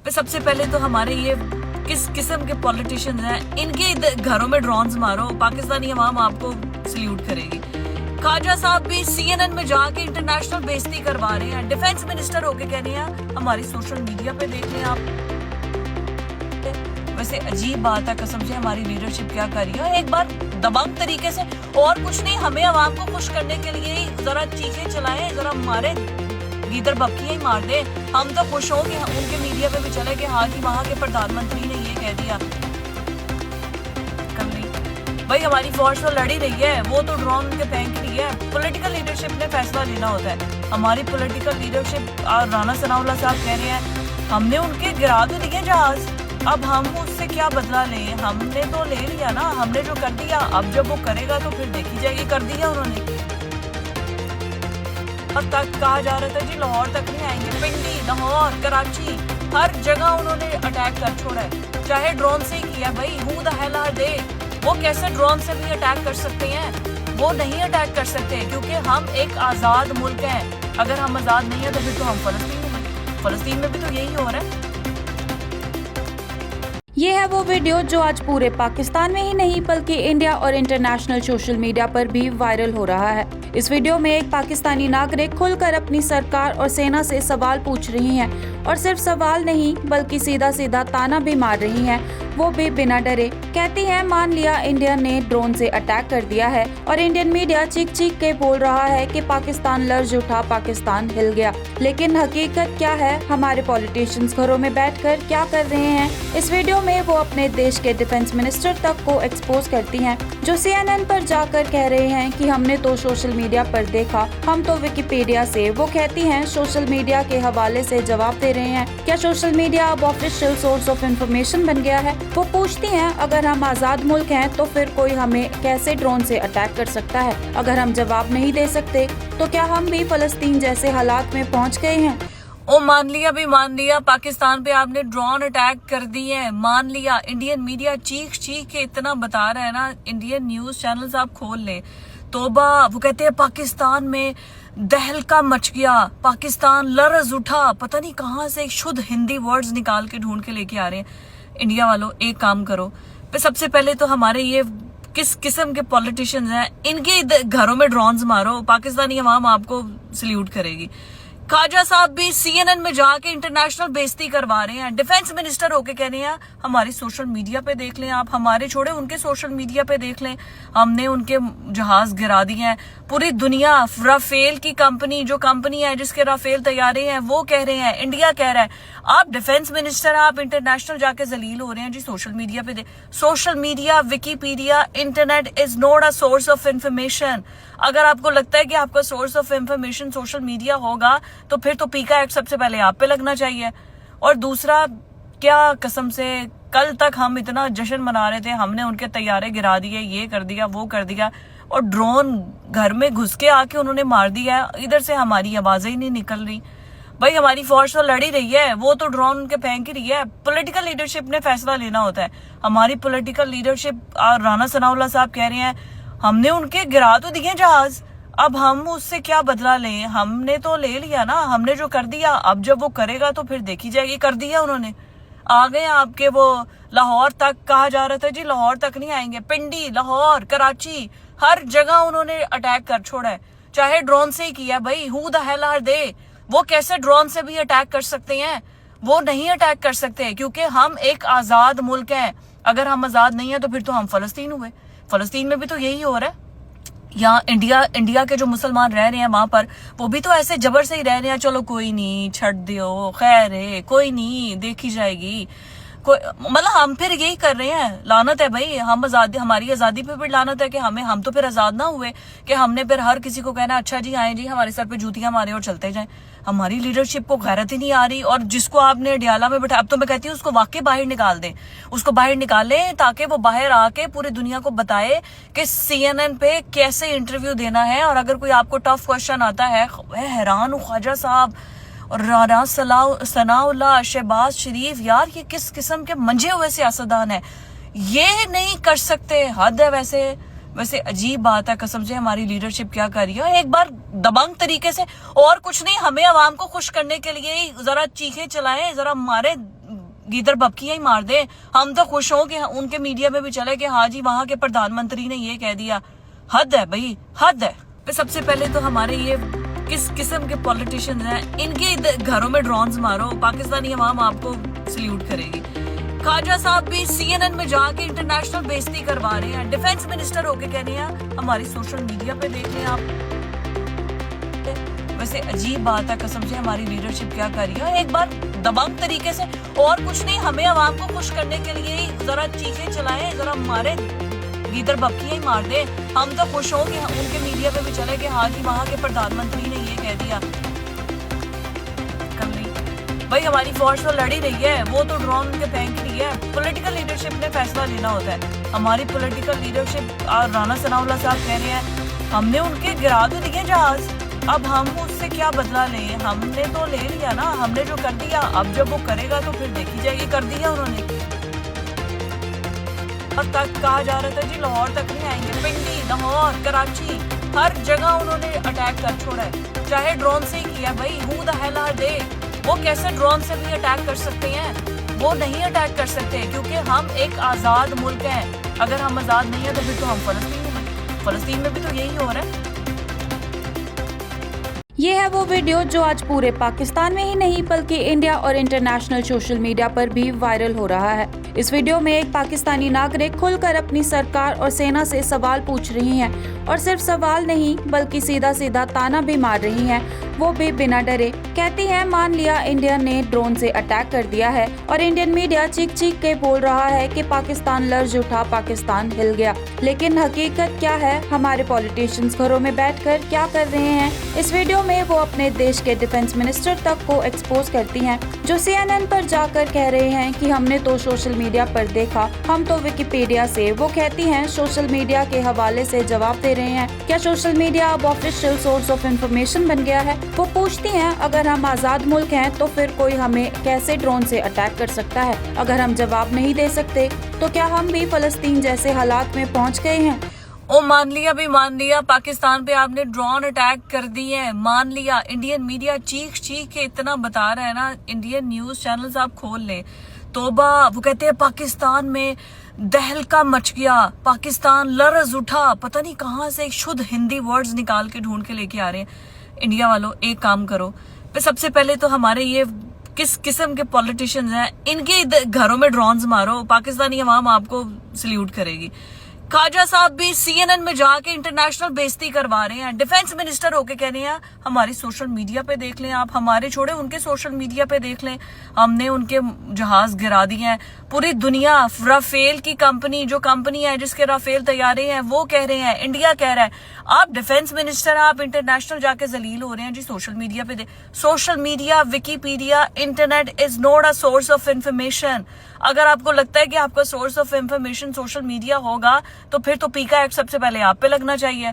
पे सबसे पहले तो हमारे ये किस किस्म के पॉलिटिशियंस हैं, इनके घरों में ड्रोन्स मारो, पाकिस्तानी अवाम आपको सल्यूट करेगी। खाजा साहब भी CNN में जाके इंटरनेशनल बेइज्जती करवा रहे हैं, डिफेंस मिनिस्टर होके कह रहे हैं हमारी सोशल मीडिया पे देख लें आप। वैसे अजीब बात है, कसम से हमारी लीडरशिप क्या कर रही है, एक बार दबंग तरीके से, और कुछ नहीं, हमें आवाम को खुश करने के लिए जरा चीखें चलाएं, जरा मारे गीदड़ बक्खियां ही मार दे। हम तो खुश हो कि उनके मीडिया पे भी चले कि हाँ जी वहाँ के प्रधानमंत्री ने ये कह दिया। भाई हमारी फौज तो लड़ी रही है, वो तो ड्रोन के फेंक रही है। पॉलिटिकल लीडरशिप ने फैसला लेना होता है। हमारी पॉलिटिकल लीडरशिप, राना सनाउल्लाह साहब कह रहे हैं हमने उनके गिरा तो दिए जहाज, अब हम उससे क्या बदला लें, हमने तो ले लिया ना, हमने जो कर दिया, अब जब वो करेगा तो फिर देखी जाएगी। कर दिया उन्होंने। अब तक कहा जा रहा था जी लाहौर तक नहीं आएंगे, पिंडी, लाहौर, कराची, हर जगह उन्होंने अटैक कर छोड़ा है, चाहे ड्रोन से ही किया। भाई who the hell are they, वो कैसे ड्रोन से भी अटैक कर सकते हैं? वो नहीं अटैक कर सकते क्योंकि हम एक आजाद मुल्क हैं। अगर हम आजाद नहीं है तो फिर तो हम फलस्तीन में भी तो यही हो रहा है। ये है वो वीडियो जो आज पूरे पाकिस्तान में ही नहीं बल्कि इंडिया और इंटरनेशनल सोशल मीडिया पर भी वायरल हो रहा है। इस वीडियो में एक पाकिस्तानी नागरिक खुलकर अपनी सरकार और सेना से सवाल पूछ रही हैं और सिर्फ सवाल नहीं बल्कि सीधा सीधा ताना भी मार रही हैं, वो भी बिना डरे। कहती हैं मान लिया इंडिया ने ड्रोन से अटैक कर दिया है और इंडियन मीडिया चीख चीख के बोल रहा है कि पाकिस्तान लर्ज उठा, पाकिस्तान हिल गया। लेकिन हकीकत क्या है, हमारे पॉलिटिशियंस घरों में बैठकर क्या कर रहे हैं? इस वीडियो में वो अपने देश के डिफेंस मिनिस्टर तक को एक्सपोज करती हैं, जो CNN पर जाकर कह रहे हैं कि हमने तो सोशल मीडिया पर देखा, हम तो विकिपीडिया से। वो कहती हैं सोशल मीडिया के हवाले से जवाब दे रहे हैं, क्या सोशल मीडिया अब ऑफिशियल सोर्स ऑफ इंफॉर्मेशन बन गया है? वो पूछती हैं अगर हम आजाद मुल्क हैं तो फिर कोई हमें कैसे ड्रोन से अटैक कर सकता है? अगर हम जवाब नहीं दे सकते तो क्या हम भी फलस्तीन जैसे हालात में पहुंच गए हैं? ओ मान लिया पाकिस्तान पे आपने ड्रोन अटैक कर दिए है, मान लिया। इंडियन मीडिया चीख चीख के इतना बता रहा है ना, इंडियन न्यूज चैनल्स आप खोल ले, तोबा। वो कहते हैं पाकिस्तान में दहलका मच गया, पाकिस्तान लर्ज उठा, पता नहीं कहाँ से शुद्ध हिंदी वर्ड्स निकाल के ढूंढ के लेके आ रहे हैं। इंडिया वालों एक काम करो, पे सबसे पहले तो हमारे ये किस किस्म के पॉलिटिशियंस हैं, इनके घरों में ड्रोन्स मारो, पाकिस्तानी अवाम आपको सल्यूट करेगी। खाजा साहब भी CNN में जाके इंटरनेशनल बेइज्जती करवा रहे हैं, डिफेंस मिनिस्टर होके कह रहे हैं हमारी सोशल मीडिया पे देख लें आप, हमारे छोड़े उनके सोशल मीडिया पे देख लें, हमने उनके जहाज गिरा दिए हैं। पूरी दुनिया, राफेल की कंपनी, जो कंपनी है जिसके राफेल तैयारे हैं, वो कह रहे हैं, इंडिया कह रहा है। आप डिफेंस मिनिस्टर, आप इंटरनेशनल जाके जलील हो रहे हैं जी सोशल मीडिया पे। Social media, Wikipedia, internet is not a source of information. अगर आपको लगता है कि आपका source of information social media होगा तो फिर तो पीका एक्ट सबसे पहले आप पे लगना चाहिए। और दूसरा, क्या कसम से कल तक हम इतना जश्न मना रहे थे, हमने उनके तैयारे गिरा दिए, ये कर दिया, वो कर दिया, और ड्रोन घर में घुस के आके उन्होंने मार दिया। इधर से हमारी आवाजें ही नहीं निकल रही। भाई हमारी फौज तो लड़ी रही है, वो तो ड्रोन के फेंक रही है। पॉलिटिकल लीडरशिप ने फैसला लेना होता है। हमारी पॉलिटिकल लीडरशिप, राना सनाउल्लाह साहब कह रहे हैं हमने उनके गिरा तो दिए जहाज, अब हम उससे क्या बदला लें, हमने तो ले लिया ना, हमने जो कर दिया, अब जब वो करेगा तो फिर देखी जाएगी। कर दिया उन्होंने। आ गए आपके वो लाहौर तक, कहा जा रहा था जी लाहौर तक नहीं आएंगे, पिंडी, लाहौर, कराची, हर जगह उन्होंने अटैक कर छोड़ा है, चाहे ड्रोन से ही किया। भाई who the hell are they, वो कैसे ड्रोन से भी अटैक कर सकते हैं? वो नहीं अटैक कर सकते क्योंकि हम एक आजाद मुल्क हैं। अगर हम आजाद नहीं है तो फिर तो हम फलस्तीन हुए। फलस्तीन में भी तो यही हो रहा है। यहाँ इंडिया के जो मुसलमान रह रहे हैं वहां पर, वो भी तो ऐसे जबर से ही रह रहे हैं, चलो कोई नहीं, छड़ दियो, खैर है, कोई नहीं, देखी जाएगी। मतलब हम फिर यही कर रहे हैं। लानत है भाई, हम आजादी, हमारी आजादी पे भी लानत है कि हम तो फिर आजाद ना हुए कि हमने फिर हर किसी को कहना अच्छा जी आए जी, हमारे सर पे जूतियां मारे और चलते जाएं। हमारी लीडरशिप को गैरत ही नहीं आ रही। और जिसको आपने अडियाला में बैठा, अब तो मैं कहती हूँ उसको वाकई बाहर निकाल दें, उसको बाहर निकालें ताकि वो बाहर आके पूरी दुनिया को बताए कि CNN पे कैसे इंटरव्यू देना है। और अगर कोई आपको टफ क्वेश्चन आता है, मैं हैरान हूँ ख्वाजा साहब और राना सनाउल्लाह, शहबाज शरीफ, यार ये किस किस्म के मंजे हुए सियासतदान है, ये नहीं कर सकते। हद है। वैसे अजीब बात है, कसम से हमारी लीडरशिप क्या कर रही है, एक बार दबंग तरीके से, और कुछ नहीं, हमें आवाम को खुश करने के लिए जरा चीखें चलाएं, जरा मारे गीदड़ बपकियां ही मार दे। हम तो खुश हों कि उनके मीडिया में भी चले कि हाँ जी वहां के प्रधानमंत्री ने ये कह दिया। हद है भाई, हद है। तो सबसे पहले तो हमारे ये किस किस्म के पॉलिटिशियंस हैं, इनके घरों में ड्रोन्स मारो, पाकिस्तानी अवाम आपको सल्यूट करेगी। खाजा साहब भी CNN में जाके इंटरनेशनल बेइज्जती करवा रहे हैं, डिफेंस मिनिस्टर होके कह रहे हैं हमारी सोशल मीडिया पे देख लें आप। वैसे अजीब बात है, कसम से हमारी लीडरशिप क्या कर रही है, एक बार दबंग तरीके से, और कुछ नहीं, हमें आवाम को खुश करने के लिए ही जरा चीखें चलाएं, जरा मारे गीदड़ बपकियां ही मार दे। हम तो खुश हों कि उनके मीडिया पे भी चले कि हाँ जी वहां के प्रधानमंत्री ने ये कह दिया। कर ली भाई, हमारी फौज तो लड़ी रही है, वो तो ड्रोन के फेंक रही है। पॉलिटिकल लीडरशिप ने फैसला लेना होता है। हमारी पॉलिटिकल लीडरशिप, राना सनाउल्लाह साहब कह रहे हैं हमने उनके गिरा तो दिए जहाज, अब हम उससे क्या बदला लें, हमने तो ले लिया ना, हमने जो कर दिया, अब जब वो करेगा तो फिर देखी जाएगी। कर दिया उन्होंने। और तक कहा जा रहा था जी लाहौर तक नहीं आएंगे, पिंडी, लाहौर, कराची, हर जगह उन्होंने अटैक कर छोड़ा है, चाहे ड्रोन से ही किया। भाई who the hell are they? वो कैसे ड्रोन से भी अटैक कर सकते हैं? वो नहीं अटैक कर सकते क्योंकि हम एक आजाद मुल्क हैं। अगर हम आजाद नहीं है तो फिर तो हम फलस्तीन में भी तो यही हो रहा है। ये है वो वीडियो जो आज पूरे पाकिस्तान में ही नहीं बल्कि इंडिया और इंटरनेशनल सोशल मीडिया पर भी वायरल हो रहा है। इस वीडियो में एक पाकिस्तानी नागरिक खुलकर अपनी सरकार और सेना से सवाल पूछ रही हैं और सिर्फ सवाल नहीं बल्कि सीधा सीधा ताना भी मार रही हैं, वो भी बिना डरे। कहती हैं मान लिया इंडिया ने ड्रोन से अटैक कर दिया है और इंडियन मीडिया चीख चीख के बोल रहा है कि पाकिस्तान लर्ज उठा, पाकिस्तान हिल गया। लेकिन हकीकत क्या है? हमारे पॉलिटिशियंस घरों में बैठकर क्या कर रहे हैं? इस वीडियो में वो अपने देश के डिफेंस मिनिस्टर तक को एक्सपोज करती हैं, जो CNN पर जाकर कह रहे हैं कि हमने तो सोशल मीडिया पर देखा, हम तो विकिपीडिया से। वो कहती हैं सोशल मीडिया के हवाले से जवाब दे रहे हैं। क्या सोशल मीडिया अब ऑफिशियल सोर्स ऑफ इंफॉर्मेशन बन गया है? वो पूछती हैं अगर हम आजाद मुल्क हैं तो फिर कोई हमें कैसे ड्रोन से अटैक कर सकता है? अगर हम जवाब नहीं दे सकते तो क्या हम भी फलस्तीन जैसे हालात में पहुंच गए हैं? ओ मान लिया पाकिस्तान पे आपने ड्रोन अटैक कर दिए हैं, मान लिया। इंडियन मीडिया चीख चीख के इतना बता रहा है ना, इंडियन न्यूज चैनल्स आप खोल ले, तोबा। वो कहते हैं पाकिस्तान में दहलका मच गया, पाकिस्तान लर्ज उठा, पता नहीं कहाँ से शुद्ध हिंदी वर्ड्स निकाल के ढूंढ के लेके आ रहे हैं। इंडिया वालों एक काम करो, सबसे पहले तो हमारे ये किस किस्म के पॉलिटिशियंस हैं, इनके घरों में ड्रोन्स मारो, पाकिस्तानी अवाम आपको सल्यूट करेगी। खाजा साहब भी CNN में जाके इंटरनेशनल बेइज्जती करवा रहे हैं, डिफेंस मिनिस्टर होके कह रहे हैं हमारी सोशल मीडिया पे देख लें आप, हमारे छोड़े उनके सोशल मीडिया पे देख लें, हमने उनके जहाज गिरा दिए हैं। पूरी दुनिया, राफेल की कंपनी, जो कंपनी है जिसके राफेल तैयारे हैं, वो कह रहे हैं, इंडिया कह रहा है। आप डिफेंस मिनिस्टर, आप इंटरनेशनल जाके जलील हो रहे हैं जी सोशल मीडिया पे। Social media, Wikipedia, internet is not a source of information. अगर आपको लगता है कि आपका source of information social media होगा तो फिर तो पीका एक्ट सबसे पहले आप पे लगना चाहिए।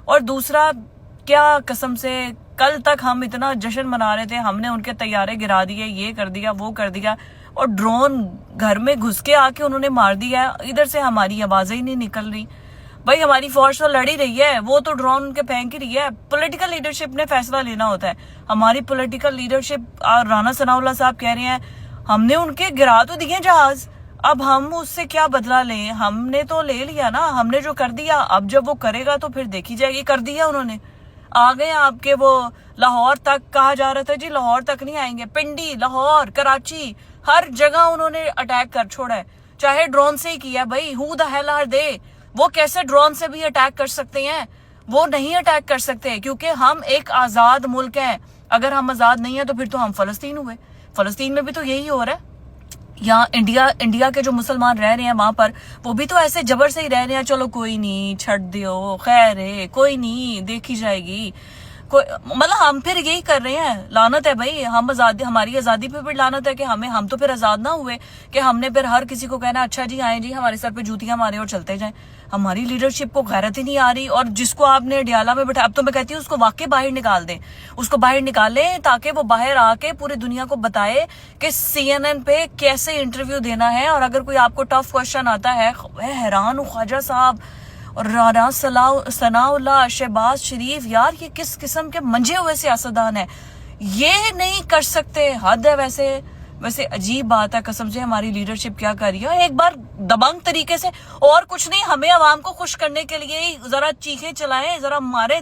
और दूसरा, क्या कसम से कल तक हम इतना जश्न मना रहे थे, हमने उनके तैयारे गिरा दिए, ये कर दिया, वो कर दिया, और ड्रोन घर में घुस के आके उन्होंने मार दिया। इधर से हमारी आवाजें ही नहीं निकल रही। भाई हमारी फौज तो लड़ी रही है, वो तो ड्रोन उनके फेंक ही रही है। पॉलिटिकल लीडरशिप ने फैसला लेना होता है। हमारी पॉलिटिकल लीडरशिप, राना सनाउल्लाह साहब कह रहे हैं हमने उनके गिरा तो दिए जहाज, अब हम उससे क्या बदला लें, हमने तो ले लिया ना, हमने जो कर दिया, अब जब वो करेगा तो फिर देखी जाएगी। कर दिया उन्होंने। आ गए आपके वो लाहौर तक, कहा जा रहा था जी लाहौर तक नहीं आएंगे, पिंडी, लाहौर, कराची, हर जगह उन्होंने अटैक कर छोड़ा है, चाहे ड्रोन से ही किया। भाई who the hell are they? वो कैसे ड्रोन से भी अटैक कर सकते हैं? वो नहीं अटैक कर सकते क्योंकि हम एक आजाद मुल्क हैं। अगर हम आजाद नहीं है तो फिर तो हम फलस्तीन हुए। फलस्तीन में भी तो यही हो रहा है। यहाँ इंडिया के जो मुसलमान रह रहे हैं वहां पर, वो भी तो ऐसे जबर से ही रह रहे हैं, चलो कोई नहीं, छੱਡ दियो, खैर है, कोई नहीं, देखी जाएगी। मतलब हम फिर यही कर रहे हैं। लानत है भाई, हम आजादी, हमारी आजादी पे भी लानत है कि हम तो फिर आजाद ना हुए कि हमने फिर हर किसी को कहना अच्छा जी आए जी, हमारे सर पे जूतियां मारे और चलते जाएं। हमारी लीडरशिप को गैरत ही नहीं आ रही। और जिसको आपने डियाला में बैठा, अब तो मैं कहती हूँ उसको वाकई बाहर निकाल दें, उसको बाहर निकालें ताकि वो बाहर आके पूरी दुनिया को बताए कि CNN पे कैसे इंटरव्यू देना है। और अगर कोई आपको टफ क्वेश्चन आता है, मैं हैरान हूँ ख्वाजा साहब और राना सनाउल्लाह, शहबाज शरीफ, यार ये किस किस्म के मंजे हुए सियासतदान है, ये नहीं कर सकते। हद है वैसे। वैसे अजीब बात है, कसम से हमारी लीडरशिप क्या कर रही है, एक बार दबंग तरीके से, और कुछ नहीं, हमें आवाम को खुश करने के लिए ही जरा चीखें चलाएं, जरा मारे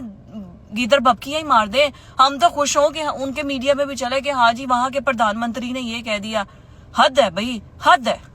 गीदड़ बपकियां ही मार दे, हम तो खुश हों कि उनके मीडिया में भी चले कि हाँ जी वहां के प्रधानमंत्री ने ये कह दिया। हद है भाई, हद है।